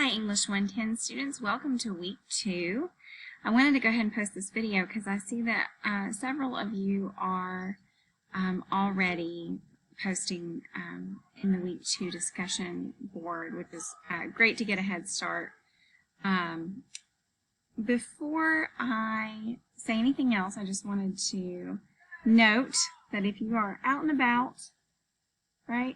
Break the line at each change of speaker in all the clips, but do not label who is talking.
Hi English 110 students, welcome to week 2. I wanted to go ahead and post this video because I see that several of you are already posting in the week 2 discussion board, which is great to get a head start. Before I say anything else, I just wanted to note that if you are out and about, right,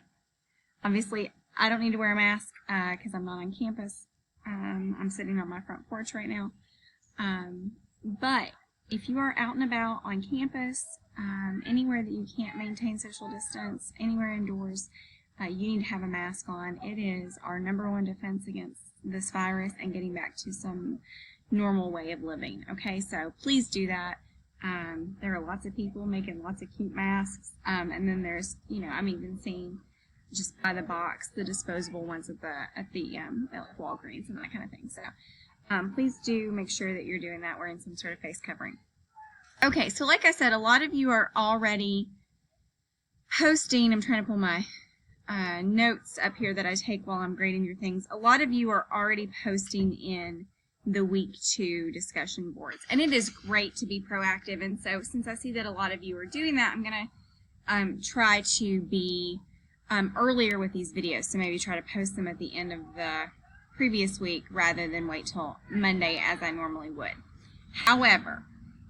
obviously I don't need to wear a mask because I'm not on campus. I'm sitting on my front porch right now. But if you are out and about on campus, anywhere that you can't maintain social distance, anywhere indoors, you need to have a mask on. It is our #1 defense against this virus and getting back to some normal way of living. Okay, so please do that. There are lots of people making lots of cute masks, and then there's, I'm even seeing just by the box the disposable ones at the Walgreens and that kind of thing. So please do make sure that you're doing that, wearing some sort of face covering. Okay, so like I said, a lot of you are already posting. I'm trying to pull my notes up here that I take while I'm grading your things. A lot of you are already posting in the week 2 discussion boards, and it is great to be proactive. And so since I see that a lot of you are doing that, I'm going to try to be earlier with these videos, so maybe try to post them at the end of the previous week rather than wait till Monday as I normally would. However,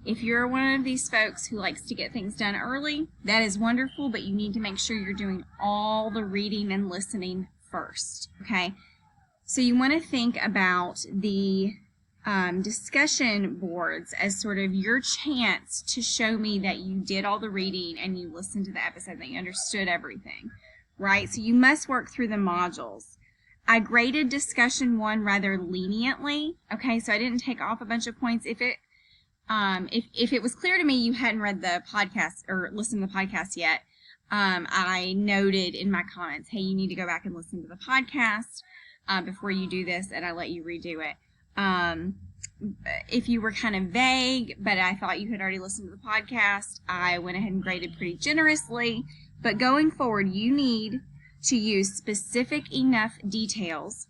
if you're one of these folks who likes to get things done early, that is wonderful, but you need to make sure you're doing all the reading and listening first, okay? So you want to think about the discussion boards as sort of your chance to show me that you did all the reading and you listened to the episode, that you understood everything. Right, so you must work through the modules. I graded discussion 1 rather leniently. Okay, so I didn't take off a bunch of points. If it was clear to me you hadn't read the podcast or listened to the podcast yet, I noted in my comments, hey, you need to go back and listen to the podcast before you do this, and I let you redo it. If you were kind of vague, but I thought you had already listened to the podcast, I went ahead and graded pretty generously. But going forward, you need to use specific enough details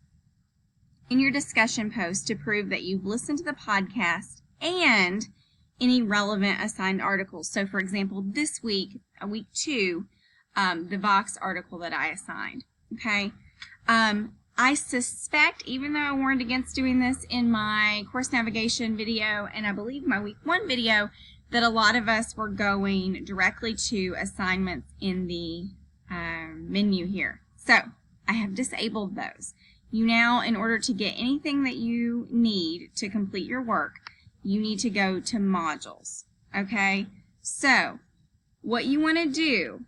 in your discussion post to prove that you've listened to the podcast and any relevant assigned articles. So, for example, this week, week 2, the Vox article that I assigned. Okay, I suspect, even though I warned against doing this in my course navigation video and I believe my week 1 video, that a lot of us were going directly to assignments in the menu here. So I have disabled those. You now, in order to get anything that you need to complete your work, you need to go to modules. Okay, so what you want to do,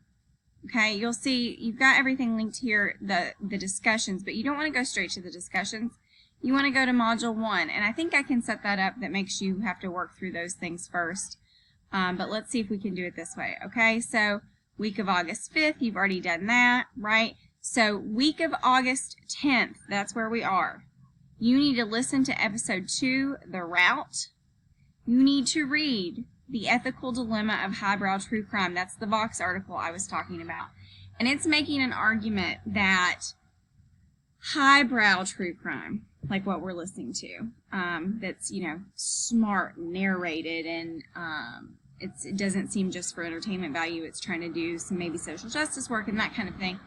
okay, you'll see you've got everything linked here, the discussions, but you don't want to go straight to the discussions. You want to go to module 1, and I think I can set that up that makes you have to work through those things first. But let's see if we can do it this way. Okay, so week of August 5th, you've already done that, right? So week of August 10th, that's where we are. You need to listen to episode 2, The Route. You need to read The Ethical Dilemma of Highbrow True Crime. That's the Vox article I was talking about. And it's making an argument that highbrow true crime, like what we're listening to, that's, smart, narrated, and it doesn't seem just for entertainment value. It's trying to do some maybe social justice work and that kind of thing.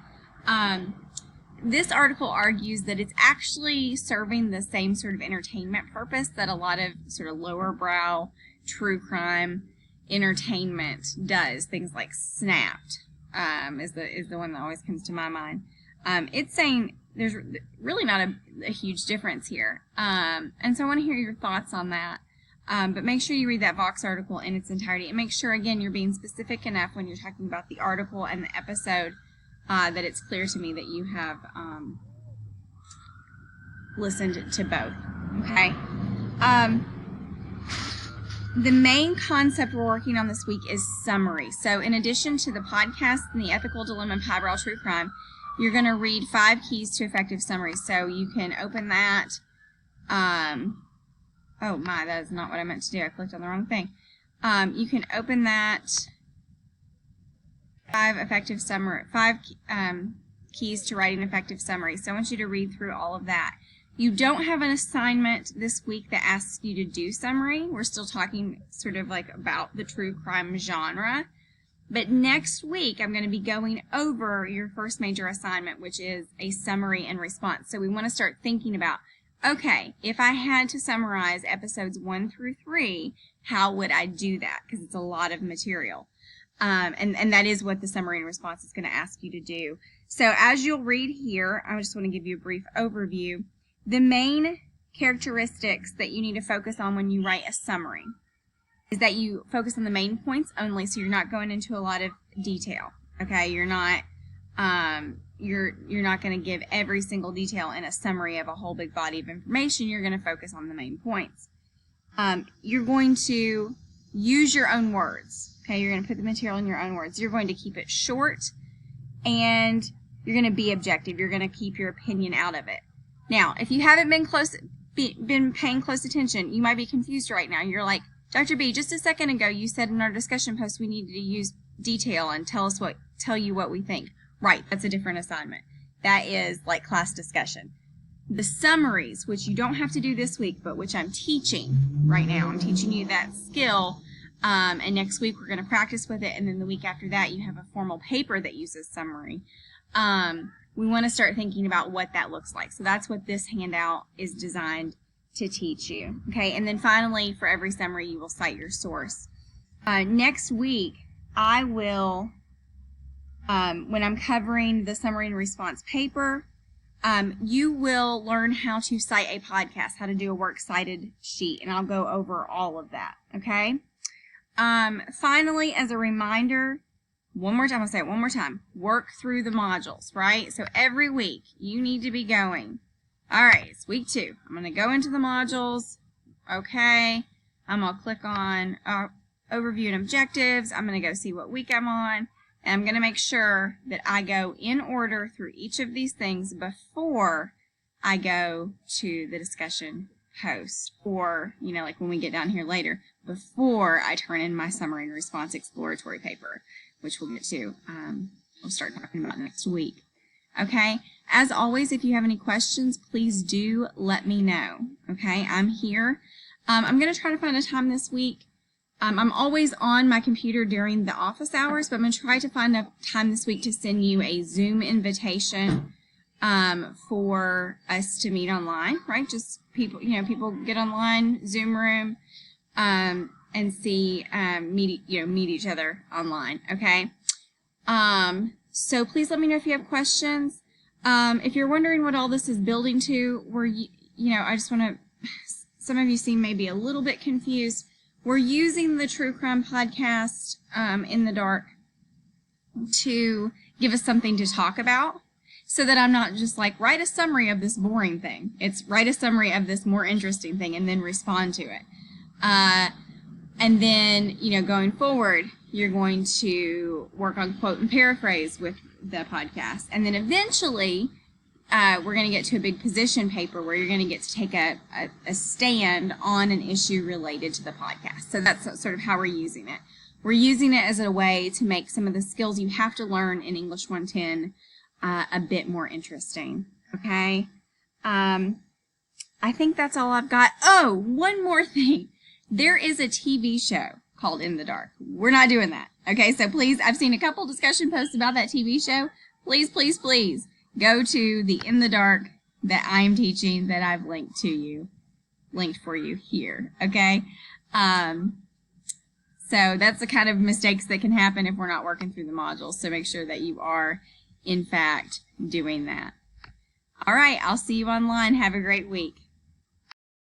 This article argues that it's actually serving the same sort of entertainment purpose that a lot of sort of lower brow true crime entertainment does. Things like Snapped is the one that always comes to my mind. It's saying there's really not a huge difference here. And so I want to hear your thoughts on that. But make sure you read that Vox article in its entirety. And make sure, again, you're being specific enough when you're talking about the article and the episode that it's clear to me that you have listened to both. Okay? The main concept we're working on this week is summary. So in addition to the podcast and the ethical dilemma of highbrow true crime, you're going to read 5 keys to effective summary. So you can open that. Oh my, that is not what I meant to do. I clicked on the wrong thing. You can open that 5 keys to writing effective summary. So I want you to read through all of that. You don't have an assignment this week that asks you to do summary. We're still talking sort of like about the true crime genre. But next week, I'm going to be going over your first major assignment, which is a summary and response. So we want to start thinking about, okay, if I had to summarize episodes 1 through 3, how would I do that? Because it's a lot of material. And that is what the summary and response is going to ask you to do. So as you'll read here, I just want to give you a brief overview. The main characteristics that you need to focus on when you write a summary is that you focus on the main points only, so you're not going into a lot of detail. Okay, you're not going to give every single detail in a summary of a whole big body of information. You're going to focus on the main points. You're going to use your own words. Okay, you're going to put the material in your own words. You're going to keep it short, and you're going to be objective. You're going to keep your opinion out of it. Now, if you haven't been paying close attention, you might be confused right now. You're like, Dr. B, just a second ago you said in our discussion post we needed to use detail and tell you what we think. Right, that's a different assignment. That is like class discussion. The summaries, which you don't have to do this week, but which I'm teaching right now. I'm teaching you that skill, and next week we're going to practice with it, and then the week after that you have a formal paper that uses summary. We want to start thinking about what that looks like. So that's what this handout is designed to teach you. Okay, and then finally, for every summary, you will cite your source. Next week, I will, when I'm covering the summary and response paper, you will learn how to cite a podcast, how to do a works cited sheet, and I'll go over all of that. Okay. Finally, as a reminder, one more time, I'll say it one more time. Work through the modules, right? So every week you need to be going. All right, it's week 2. I'm going to go into the modules. Okay. I'm going to click on overview and objectives. I'm going to go see what week I'm on. And I'm going to make sure that I go in order through each of these things before I go to the discussion post, or, you know, like when we get down here later, before I turn in my summary and response exploratory paper, which we'll get to, we'll start talking about next week. Okay? As always, if you have any questions, please do let me know. Okay? I'm here. I'm going to try to find a time this week. I'm always on my computer during the office hours, but I'm going to try to find a time this week to send you a Zoom invitation for us to meet online, right? Just people, people get online, Zoom room, and see, meet each other online, okay? So please let me know if you have questions. If you're wondering what all this is building to, I just want to, some of you seem maybe a little bit confused. We're using the True Crime Podcast, In the Dark, to give us something to talk about, so that I'm not just like, write a summary of this boring thing. It's write a summary of this more interesting thing and then respond to it. And then, going forward, you're going to work on quote and paraphrase with the podcast. And then eventually, we're going to get to a big position paper where you're going to get to take a stand on an issue related to the podcast. So that's sort of how we're using it. We're using it as a way to make some of the skills you have to learn in English 110 a bit more interesting. Okay? I think that's all I've got. Oh, one more thing. There is a TV show called In the Dark. We're not doing that. Okay, so please, I've seen a couple discussion posts about that TV show. Please, please, please go to the In the Dark that I am teaching that I've linked for you here. Okay? So that's the kind of mistakes that can happen if we're not working through the modules. So make sure that you are, in fact, doing that. All right, I'll see you online. Have a great week.